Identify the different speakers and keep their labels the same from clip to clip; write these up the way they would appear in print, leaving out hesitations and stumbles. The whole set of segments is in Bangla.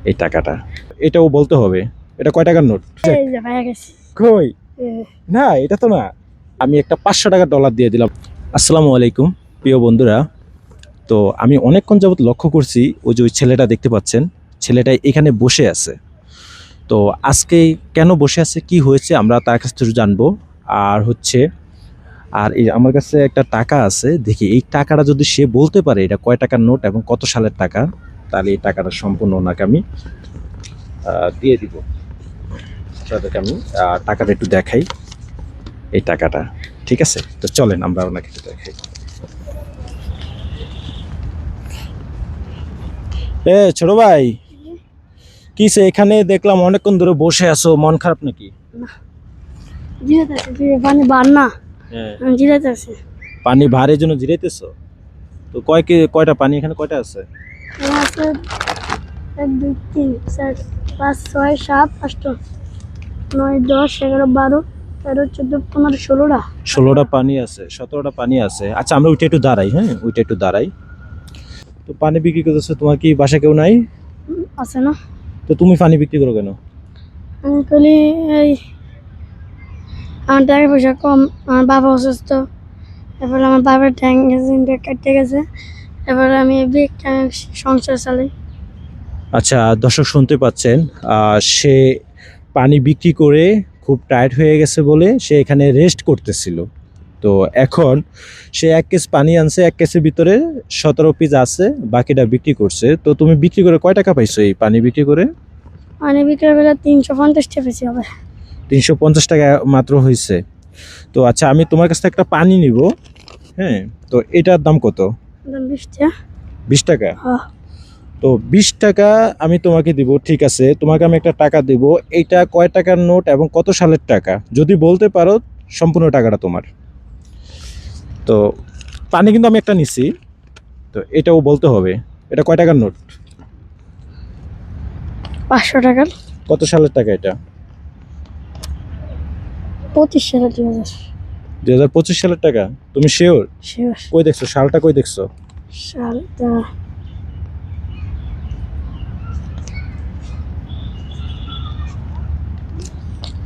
Speaker 1: এই টাকাটা, এটাও বলতে হবে। এটা কয় টাকার নোট?
Speaker 2: এই যে ভাইয়া গেছে।
Speaker 1: কই
Speaker 2: এ,
Speaker 1: না, এটা তো না। আমি একটা 500 টাকার ডলার দিয়ে দিলাম। আসসালামু আলাইকুম প্রিয় বন্ধুরা। তো আমি অনেকক্ষণ যাবত লক্ষ্য করছি, ওই যে ওই ছেলেটা দেখতে পাচ্ছেন, ছেলেটা এখানে বসে আছে। তো আজকে কেন বসে আছে, কি হয়েছে, আমরা তার কাছ থেকে জানবো। আর হচ্ছে, আর এই আমার কাছে একটা টাকা আছে, দেখি এই টাকাটা যদি সে বলতে পারে এটা কয় টাকার নোট এবং কত সালের টাকা, তাহলে এই টাকাটা সম্পূর্ণ ওনাকে আমি দিয়ে দিব। তাদেরকে আমি টাকাটা একটু দেখাই, এই টাকাটা। ঠিক আছে, তো চলেন আমরা ওনাকে একটু দেখাই। ছোট ভাই, কিসে এখানে দেখলাম অনেকক্ষণ ধরে বসে আছো, মন খারাপ নাকি?
Speaker 2: জিরাতে আছে, পানি বার না। জিরাতে আছে।
Speaker 1: পানি ভারের জন্য জিরাইতেছো? তো কয়টা পানি এখানে কয়টা আছে?
Speaker 2: এখানে আছে 1 2 3 4 5 6 7 8 9 10 11 12 13 14 15 16টা
Speaker 1: 16টা পানি আছে, 17টা পানি আছে। আচ্ছা, আমরা ওইটা একটু দাঁড়াই, হ্যাঁ ওইটা একটু দাঁড়াই। তো পানি বিক্রি করতেছো, তোমার কি বাসা কেউ নাই?
Speaker 2: আছে না।
Speaker 1: তো তুমি পানি বিক্রি করো কেন?
Speaker 2: আমি কলি এই আমার টাকা পয়সা কম, আমার বাবা অসুস্থ, এরপরে আমার বাবার ঠ্যাং কেটে গেছে, এবারে আমি সংসার চালাই।
Speaker 1: আচ্ছা দর্শক শুনতে পাচ্ছেন, সে পানি বিক্রি করে খুব টায়ার্ড হয়ে গেছে বলে সে এখানে রেস্ট করতেছিল। তো এখন সে 1 কেস পানি আনছে, 1 কেসের ভিতরে 17 পিস আছে, বাকিটা বিক্রি করছে। তো তুমি বিক্রি করে কয় টাকা পাইছো এই পানি বিক্রি করে?
Speaker 2: পানি বিক্রি বেলা 350 টাকা বেশি হবে।
Speaker 1: 350 টাকা মাত্র হয়েছে। তো আচ্ছা, আমি তোমার কাছ থেকে একটা পানি নিব, হ্যাঁ। তো এটার দাম কত?
Speaker 2: 20 টাকা।
Speaker 1: 20 টাকা?
Speaker 2: হ্যাঁ।
Speaker 1: তো 20 টাকা আমি তোমাকে দিব, ঠিক আছে। তোমাকে আমি একটা টাকা দিব, এইটা কয় টাকার নোট এবং কত সালের টাকা যদি বলতে পারো, সম্পূর্ণ টাকাটা তোমার। তো পানি কিন্তু আমি একটা নিছি, তো এটাও বলতে হবে। এটা কয় টাকার নোট?
Speaker 2: 500 টাকার।
Speaker 1: কত সালের টাকা এটা?
Speaker 2: 25 সালে 2000
Speaker 1: 2025 সালের টাকা? তুমি শিওর?
Speaker 2: শিওর।
Speaker 1: কই দেখছো সালটা, কই দেখছো?
Speaker 2: সালটা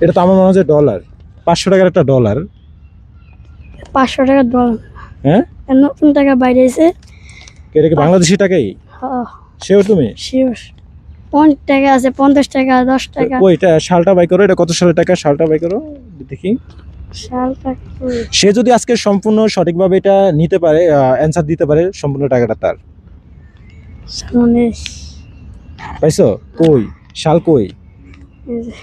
Speaker 1: এটা তো আমার মনে হচ্ছে ডলার, 500 টাকার একটা ডলার।
Speaker 2: 500 টাকার ডলার।
Speaker 1: হ্যাঁ,
Speaker 2: আর নতুন টাকা বাইরে এসে।
Speaker 1: এটা কি বাংলাদেশি টাকাই?
Speaker 2: হ্যাঁ
Speaker 1: শিওর তুমি?
Speaker 2: শিওর। 50 টাকা আছে, 50 টাকা, 10 টাকা।
Speaker 1: কই এটা সালটা বাই করো, এটা কত সালের টাকা, সালটা বাই করো দেখি।
Speaker 2: সালটা
Speaker 1: সে যদি আজকে সম্পূর্ণ সঠিকভাবে এটা নিতে পারে, অ্যানসার দিতে পারে, সম্পূর্ণ টাকাটা তার।
Speaker 2: মানে
Speaker 1: পাইছো? কই সাল, কই?
Speaker 2: এই যে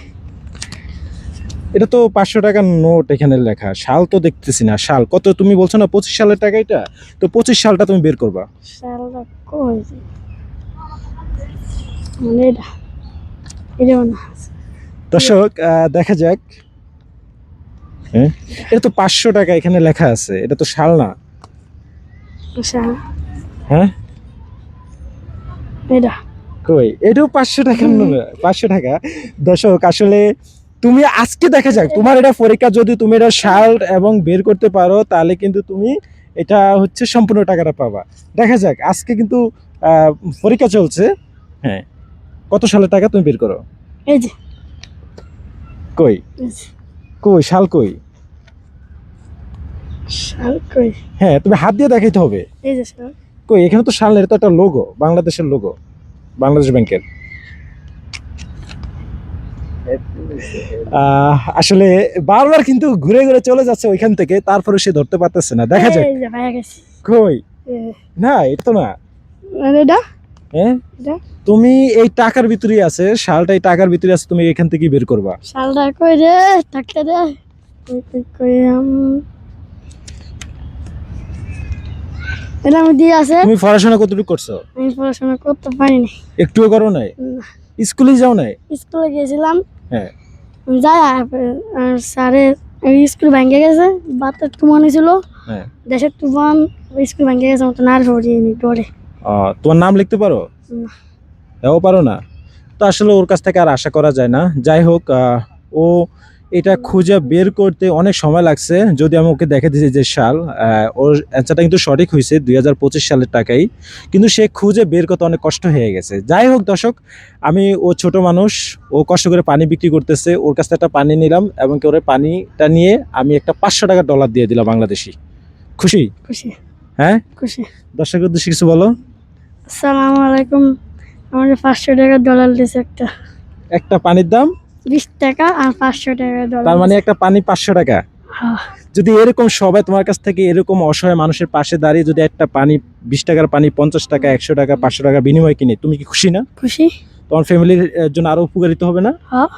Speaker 1: এটা তো 500 টাকার নোট, এখানে লেখা সাল তো দেখতেছি না। সাল কত তুমি বলছো না, 25 সালের টাকা এটা? তো 25 সালটা তুমি বের করবা।
Speaker 2: সালটা কই? মানে এটা না।
Speaker 1: দর্শক দেখা যাক। হ্যাঁ, এটা তো 500 টাকা এখানে লেখা আছে, এটা তো সাল না।
Speaker 2: সাল
Speaker 1: হ্যাঁ,
Speaker 2: এটা
Speaker 1: কই এটাও 500 টাকা, 500 টাকা। দর্শক আসলে তুমি আজকে দেখা যাক, তোমার এটা পরীক্ষা, যদি তুমি এটা সাল এবং বের করতে পারো, তাহলে কিন্তু তুমি এটা হচ্ছে সম্পূর্ণ টাকাটা পাবা। দেখা যাক, আজকে কিন্তু পরীক্ষা চলছে। হ্যাঁ, কত সালের টাকা তুমি বের করো।
Speaker 2: এই যে
Speaker 1: কই
Speaker 2: এই যে,
Speaker 1: কই সাল কই?
Speaker 2: সাল কই?
Speaker 1: হ্যাঁ, তুমি হাত দিয়ে দেখাইতে হবে।
Speaker 2: এই যে সাল
Speaker 1: কই, এখানে তো সাল, এটা তো একটা লোগো, বাংলাদেশের লোগো, বাংলাদেশ ব্যাংকের। আসলে বারবার কিন্তু ঘুরে ঘুরে চলে যাচ্ছে ওইখান থেকে, তারপরে সে ধরতে পারতেছে না। দেখা যাক।
Speaker 2: এই যে ভাইয়া গেছে।
Speaker 1: কই
Speaker 2: এ,
Speaker 1: না, এটা তো না।
Speaker 2: মানে এটা
Speaker 1: হ্যাঁ,
Speaker 2: এটা
Speaker 1: তুমি এই টাকার ভিতরেই আছে, শালটা এই টাকার ভিতরে আছে, তুমি এখান থেকে বের করবা।
Speaker 2: সালটা কই রে? টাকা রে কই কই কই এটা আমি দিয়ে আছে।
Speaker 1: তুমি পড়াশোনা কতটুকু করছো?
Speaker 2: আমি পড়াশোনা করতে পারিনি।
Speaker 1: একটুও করো নাই? স্কুলে যাও নাই?
Speaker 2: স্কুলে গেছিলাম,
Speaker 1: হ্যাঁ,
Speaker 2: যাই স্যারের স্কুল ভেঙে গেছে, বাতের তুফান হয়েছিল,
Speaker 1: হ্যাঁ।
Speaker 2: দেশের তুফান, স্কুল ভেঙে গেছে, মতো আর পড়িনি ডরে।
Speaker 1: তোমার নাম লিখতে পারো?
Speaker 2: না।
Speaker 1: এও পারো না? তো আসলে ওর কাছ থেকে আর আশা করা যায় না। যাই হোক, ও এটা খুঁজে বের করতে অনেক সময় লাগছে, যদি আমি ওকে দেখে দিয়েছি যে সাল, ওর অ্যান্সারটা কিন্তু সঠিক হয়েছে 2025 সালের টাকাই, কিন্তু সে খুঁজে বের করতে অনেক কষ্ট হয়ে গেছে। যাই হোক দর্শক, আমি ও ছোট মানুষ, ও কষ্ট করে পানি বিক্রি করতেছে, ওর কাছ থেকে একটা পানি নিলাম এবং কি ওর পানিটা নিয়ে আমি একটা 500 টাকার ডলার দিয়ে দিলাম বাংলাদেশি। খুশি?
Speaker 2: খুশি
Speaker 1: হ্যাঁ,
Speaker 2: খুশি।
Speaker 1: দর্শকের উদ্দেশ্যে কিছু বলো।
Speaker 2: আসসালামু আলাইকুম। আমার 500 টাকার ডলার দিয়েছে একটা,
Speaker 1: একটা পানির দাম
Speaker 2: 20 টাকা আর 500 টাকার ডলার।
Speaker 1: তার মানে একটা পানি 500 টাকা।
Speaker 2: হ্যাঁ,
Speaker 1: যদি এরকম সবাই তোমার কাছ থেকে এরকম অসহায় মানুষের পাশে দাঁড়িয়ে যদি একটা পানি 20 টাকার পানি 50 টাকা 100 টাকা 500 টাকা বিনিময়ে কিনে, তুমি কি খুশি না?
Speaker 2: খুশি।
Speaker 1: তোমার ফ্যামিলির জন্য আরো উপকারিত হবে না?
Speaker 2: হ্যাঁ,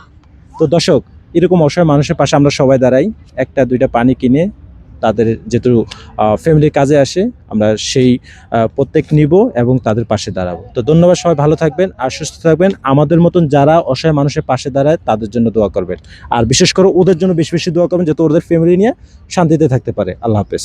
Speaker 1: তো দর্শক, এরকম অসহায় মানুষের পাশে আমরা সবাই দাঁড়াই, একটা দুইটা পানি কিনে তাদের যেহেতু ফ্যামিলির কাজে আসে, আমরা সেই প্রত্যেক নিব এবং তাদের পাশে দাঁড়াবো। তো ধন্যবাদ, সবাই ভালো থাকবেন আর সুস্থ থাকবেন। আমাদের মতন যারা অসহায় মানুষের পাশে দাঁড়ায় তাদের জন্য দোয়া করবেন, আর বিশেষ করে ওদের জন্য বেশি বেশি দোয়া করবেন যাতে ওদের ফ্যামিলি নিয়ে শান্তিতে থাকতে পারে। আল্লাহ হাফেজ।